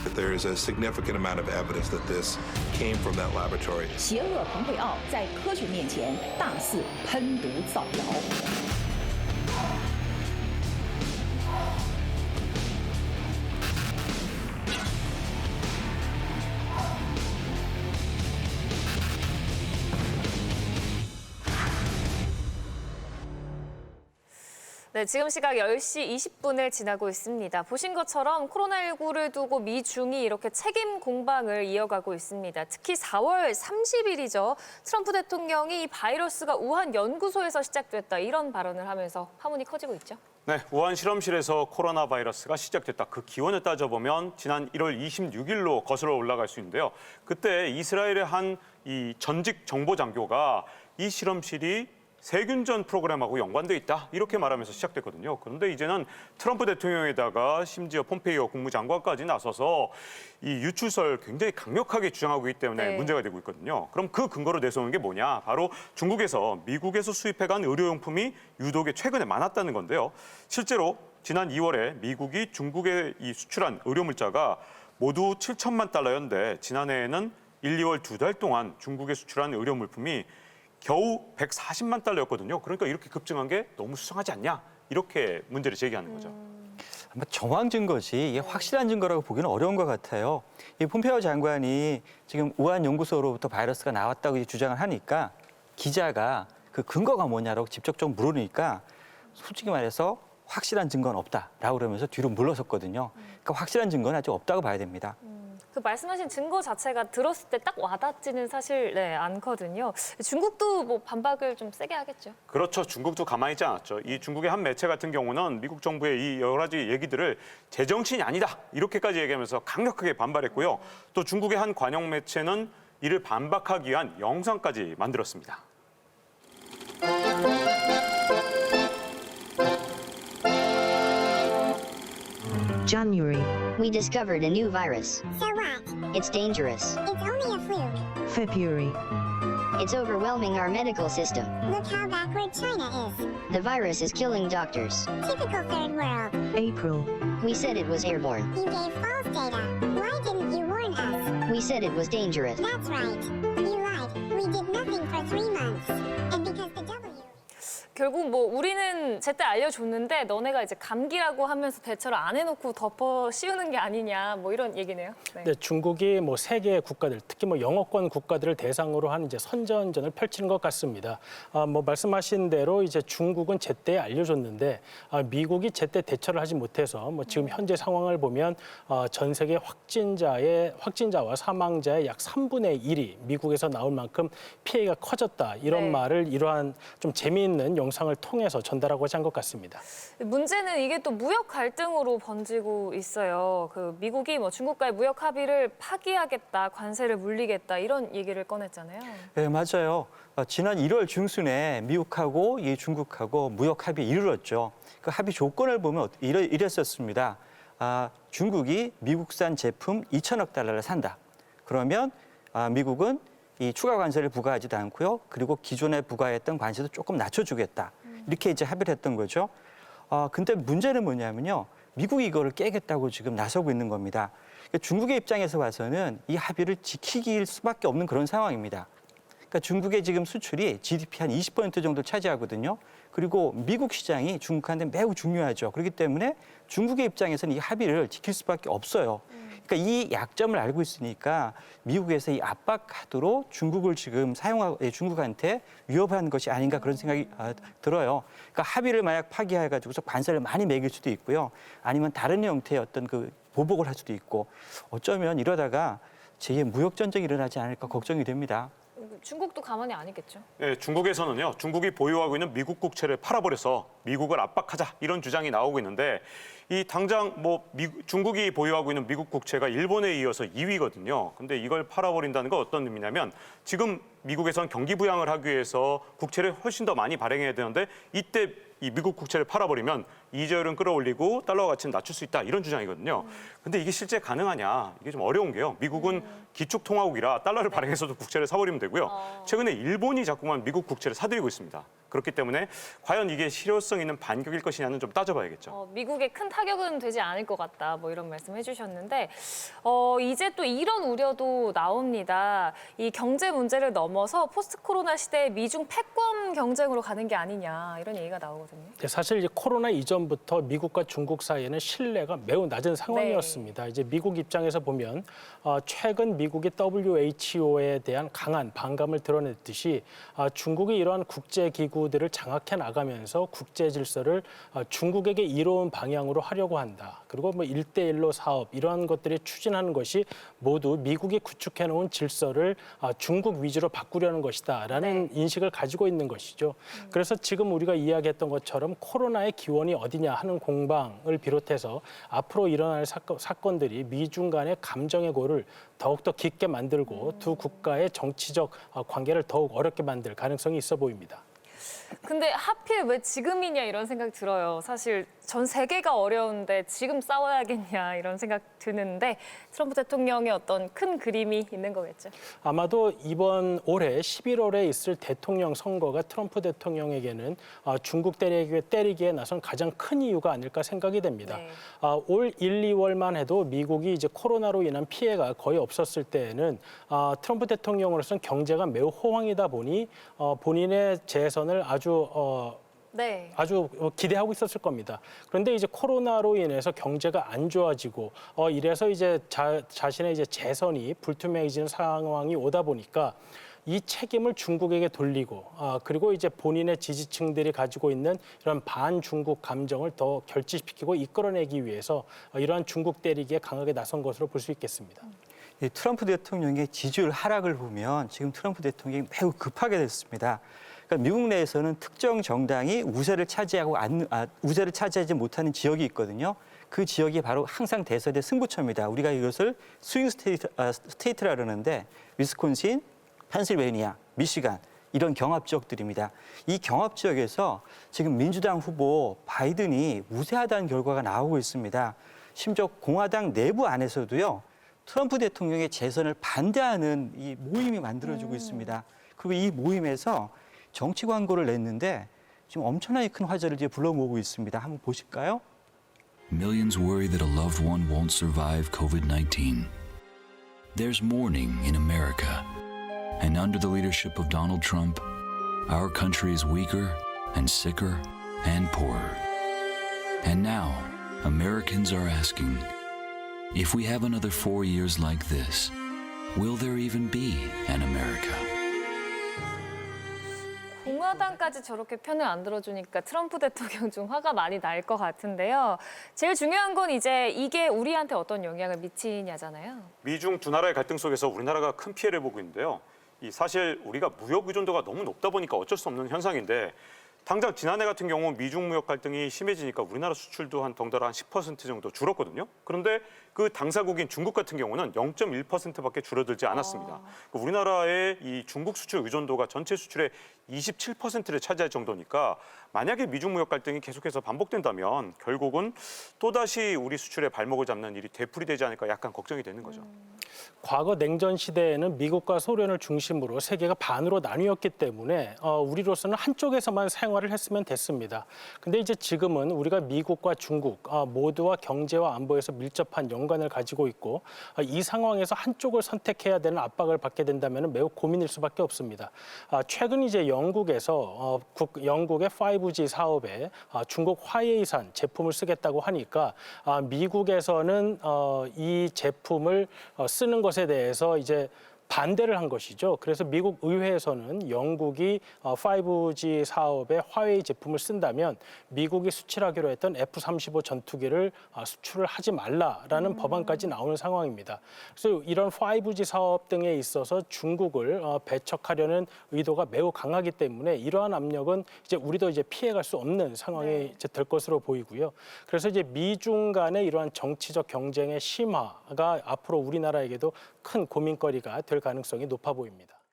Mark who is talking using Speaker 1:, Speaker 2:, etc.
Speaker 1: that there is a significant amount of evidence that this came from that laboratory.
Speaker 2: 邪恶蓬佩奥在科学面前大肆喷毒造谣。
Speaker 3: 네, 지금 시각 10시 20분을 지나고 있습니다. 보신 것처럼 코로나19를 두고 미중이 이렇게 책임 공방을 이어가고 있습니다. 특히 4월 30일이죠. 트럼프 대통령이 이 바이러스가 우한 연구소에서 시작됐다 이런 발언을 하면서 파문이 커지고 있죠.
Speaker 4: 네, 우한 실험실에서 코로나 바이러스가 시작됐다. 그 기원을 따져보면 지난 1월 26일로 거슬러 올라갈 수 있는데요. 그때 이스라엘의 한 이 전직 정보장교가 이 실험실이 세균전 프로그램하고 연관돼 있다 이렇게 말하면서 시작됐거든요. 그런데 이제는 트럼프 대통령에다가 심지어 폼페이오 국무장관까지 나서서 이 유출설 굉장히 강력하게 주장하고 있기 때문에 문제가 되고 있거든요. 그럼 그 근거로 내세우는 게 뭐냐? 바로 중국에서 미국에서 수입해간 의료용품이 유독에 최근에 많았다는 건데요. 실제로 지난 2월에 미국이 중국에 이 수출한 의료물자가 모두 7천만 달러였는데 지난해에는 1, 2월 2달 동안 중국에 수출한 의료물품이 겨우 140만 달러였거든요. 그러니까 이렇게 급증한 게 너무 수상하지 않냐? 이렇게 문제를 제기하는 거죠.
Speaker 5: 아마 정황 증거지 이게 확실한 증거라고 보기는 어려운 것 같아요. 이 폼페이오 장관이 지금 우한 연구소로부터 바이러스가 나왔다고 이제 주장을 하니까 기자가 그 근거가 뭐냐라고 직접적으로 물으니까 솔직히 말해서 확실한 증거는 없다라고 그러면서 뒤로 물러섰거든요. 그러니까 확실한 증거는 아직 없다고 봐야 됩니다.
Speaker 3: 그 말씀하신 증거 자체가 들었을 때 딱 와닿지는 사실 않거든요. 중국도 뭐 반박을 좀 세게 하겠죠.
Speaker 4: 그렇죠. 중국도 가만히 있지 않았죠. 이 중국의 한 매체 같은 경우는 미국 정부의 이 여러 가지 얘기들을 제정신이 아니다 이렇게까지 얘기하면서 강력하게 반발했고요. 또 중국의 한 관영 매체는 이를 반박하기 위한 영상까지 만들었습니다.
Speaker 6: January,
Speaker 7: We discovered a new virus.
Speaker 8: So what?
Speaker 7: It's dangerous.
Speaker 8: It's only a fluke.
Speaker 6: February,
Speaker 7: It's overwhelming our medical system.
Speaker 8: Look how backward China is.
Speaker 7: The virus is killing doctors.
Speaker 8: Typical third world.
Speaker 6: April,
Speaker 7: We said it was airborne.
Speaker 8: You gave false data. Why didn't you warn us?
Speaker 7: We said it was dangerous.
Speaker 8: That's right. You lied. We did nothing for 3 months. And because the W...
Speaker 3: 결국 뭐 우리는 제때 알려줬는데 너네가 이제 감기라고 하면서 대처를 안 해놓고 덮어 씌우는 게 아니냐 뭐 이런 얘기네요. 네.
Speaker 9: 네, 중국이 뭐 세계 국가들, 특히 뭐 영어권 국가들을 대상으로 한 이제 선전전을 펼치는 것 같습니다. 뭐 말씀하신 대로 이제 중국은 제때 알려줬는데 미국이 제때 대처를 하지 못해서 뭐 지금 현재 상황을 보면 전 세계 확진자와 사망자의 약 3분의 1이 미국에서 나올 만큼 피해가 커졌다 이런 말을 이러한 좀 재미있는 영상을 통해서 전달하고자 한 것 같습니다.
Speaker 3: 문제는 이게 또 무역 갈등으로 번지고 있어요. 그 미국이 뭐 중국과의 무역 합의를 파기하겠다, 관세를 물리겠다 이런 얘기를 꺼냈잖아요.
Speaker 5: 네, 맞아요. 지난 1월 중순에 미국하고 이 중국하고 무역 합의 이르렀죠. 그 합의 조건을 보면 이랬었습니다. 중국이 미국산 제품 2천억 달러를 산다. 그러면 미국은 이 추가 관세를 부과하지도 않고요. 그리고 기존에 부과했던 관세도 조금 낮춰주겠다. 이렇게 이제 합의를 했던 거죠. 근데 문제는 뭐냐면요. 미국이 이거를 깨겠다고 지금 나서고 있는 겁니다. 중국의 입장에서 봐서는 이 합의를 지키길 수밖에 없는 그런 상황입니다. 그러니까 중국의 지금 수출이 GDP 한 20% 정도 차지하거든요. 그리고 미국 시장이 중국한테 매우 중요하죠. 그렇기 때문에 중국의 입장에서는 이 합의를 지킬 수밖에 없어요. 그러니까 이 약점을 알고 있으니까 미국에서 이 압박 카드로 중국을 지금 중국한테 위협하는 것이 아닌가 그런 생각이 들어요. 그러니까 합의를 만약 파기해가지고서 관세를 많이 매길 수도 있고요. 아니면 다른 형태의 어떤 그 보복을 할 수도 있고 어쩌면 이러다가 제2의 무역 전쟁이 일어나지 않을까 걱정이 됩니다.
Speaker 3: 중국도 가만히 아니겠죠.
Speaker 4: 네, 중국에서는요. 중국이 보유하고 있는 미국 국채를 팔아버려서 미국을 압박하자 이런 주장이 나오고 있는데 이 당장 뭐 중국이 보유하고 있는 미국 국채가 일본에 이어서 2위거든요. 근데 이걸 팔아버린다는 건 어떤 의미냐면 지금 미국에선 경기 부양을 하기 위해서 국채를 훨씬 더 많이 발행해야 되는데 이때 이 미국 국채를 팔아버리면 이자율은 끌어올리고 달러 가치는 낮출 수 있다 이런 주장이거든요. 근데 이게 실제 가능하냐 이게 좀 어려운 게요. 미국은 기축통화국이라 달러를 발행해서도 국채를 사버리면 되고요. 최근에 일본이 자꾸만 미국 국채를 사들이고 있습니다. 그렇기 때문에 과연 이게 실효성 있는 반격일 것이냐는 좀 따져봐야겠죠.
Speaker 3: 미국에 큰 타격은 되지 않을 것 같다. 뭐 이런 말씀 해주셨는데 이제 또 이런 우려도 나옵니다. 이 경제 문제를 넘어서 포스트 코로나 시대에 미중 패권 경쟁으로 가는 게 아니냐 이런 얘기가 나오거든요.
Speaker 9: 네, 사실 이제 코로나 이전부터 미국과 중국 사이에는 신뢰가 매우 낮은 상황이었습니다. 이제 미국 입장에서 보면 최근 미국이 WHO에 대한 강한 반감을 드러냈듯이 중국이 이러한 국제 기구들을 장악해 나가면서 국제 질서를 중국에게 이로운 방향으로 하려고 한다. 그리고 뭐 1대1로 사업 이러한 것들이 추진하는 것이 모두 미국이 구축해 놓은 질서를 중국 위주로 바꾸려는 것이다라는 인식을 가지고 있는 것이죠. 그래서 지금 우리가 이야기했던 것처럼 코로나의 기원이 어디냐 하는 공방을 비롯해서 앞으로 일어날 사건들이 미중 간의 감정의 골을 더욱더 깊게 만들고 두 국가의 정치적 관계를 더욱 어렵게 만들 가능성이 있어 보입니다.
Speaker 3: 근데 하필 왜 지금이냐 이런 생각 들어요. 사실 전 세계가 어려운데 지금 싸워야겠냐 이런 생각 드는데 트럼프 대통령의 어떤 큰 그림이 있는 거겠죠.
Speaker 9: 아마도 이번 올해 11월에 있을 대통령 선거가 트럼프 대통령에게는 중국 때리기에 나선 가장 큰 이유가 아닐까 생각이 됩니다.
Speaker 3: 네.
Speaker 9: 올 1, 2월만 해도 미국이 이제 코로나로 인한 피해가 거의 없었을 때에는 트럼프 대통령으로서는 경제가 매우 호황이다 보니 본인의 재선을 아주 기대하고 있었을 겁니다. 그런데 이제 코로나로 인해서 경제가 안 좋아지고 이래서 이제 자신의 이제 재선이 불투명해지는 상황이 오다 보니까 이 책임을 중국에게 돌리고 그리고 이제 본인의 지지층들이 가지고 있는 이런 반중국 감정을 더 결집시키고 이끌어내기 위해서 이러한 중국 때리기에 강하게 나선 것으로 볼 수 있겠습니다.
Speaker 5: 이 트럼프 대통령의 지지율 하락을 보면 지금 트럼프 대통령이 매우 급하게 됐습니다. 그러니까 미국 내에서는 특정 정당이 우세를 차지하지 못하는 지역이 있거든요. 그 지역이 바로 항상 대선의 승부처입니다. 우리가 이것을 스윙 스테이트라 그러는데 위스콘신, 펜실베이니아, 미시간 이런 경합 지역들입니다. 이 경합 지역에서 지금 민주당 후보 바이든이 우세하다는 결과가 나오고 있습니다. 심지어 공화당 내부 안에서도요. 트럼프 대통령의 재선을 반대하는 이 모임이 만들어지고 있습니다. 그리고 이 모임에서 정치 광고를 냈는데 지금 엄청나게 큰 화제를 이제 불러 모으고 있습니다. 한번 보실까요?
Speaker 10: Millions worry that a loved one won't survive COVID-19. There's mourning in America. And under the leadership of Donald Trump, our country is weaker and sicker and poorer. And now, Americans are asking, if we have another 4 years like this, will there even be an America?
Speaker 3: 공화당까지 저렇게 편을 안 들어주니까 트럼프 대통령 좀 화가 많이 날 것 같은데요. 제일 중요한 건 이제 이게 우리한테 어떤 영향을 미치냐잖아요.
Speaker 4: 미중 두 나라의 갈등 속에서 우리나라가 큰 피해를 보고 있는데요. 사실 우리가 무역 의존도가 너무 높다 보니까 어쩔 수 없는 현상인데 당장 지난해 같은 경우 미중 무역 갈등이 심해지니까 우리나라 수출도 덩달아 한 10% 정도 줄었거든요. 그런데 그 당사국인 중국 같은 경우는 0.1%밖에 줄어들지 않았습니다. 우리나라의 이 중국 수출 의존도가 전체 수출의 27%를 차지할 정도니까 만약에 미중 무역 갈등이 계속해서 반복된다면 결국은 또다시 우리 수출의 발목을 잡는 일이 되풀이되지 않을까 약간 걱정이 되는 거죠.
Speaker 9: 과거 냉전 시대에는 미국과 소련을 중심으로 세계가 반으로 나뉘었기 때문에 우리로서는 한쪽에서만 생활을 했으면 됐습니다. 근데 이제 지금은 우리가 미국과 중국 모두와 경제와 안보에서 밀접한 연관을 가지고 있고 이 상황에서 한쪽을 선택해야 되는 압박을 받게 된다면 매우 고민일 수밖에 없습니다. 최근 이제 영국에서 영국의 5G 사업에 중국 화웨이산 제품을 쓰겠다고 하니까 미국에서는 이 제품을 쓰는 것에 대해서 이제 반대를 한 것이죠. 그래서 미국 의회에서는 영국이 5G 사업에 화웨이 제품을 쓴다면 미국이 수출하기로 했던 F-35 전투기를 수출을 하지 말라라는 법안까지 나오는 상황입니다. 그래서 이런 5G 사업 등에 있어서 중국을 배척하려는 의도가 매우 강하기 때문에 이러한 압력은 이제 우리도 이제 피해갈 수 없는 상황이 이제 될 것으로 보이고요. 그래서 이제 미중 간의 이러한 정치적 경쟁의 심화가 앞으로 우리나라에게도 큰 고민거리가 될 가능성이 높아 보입니다.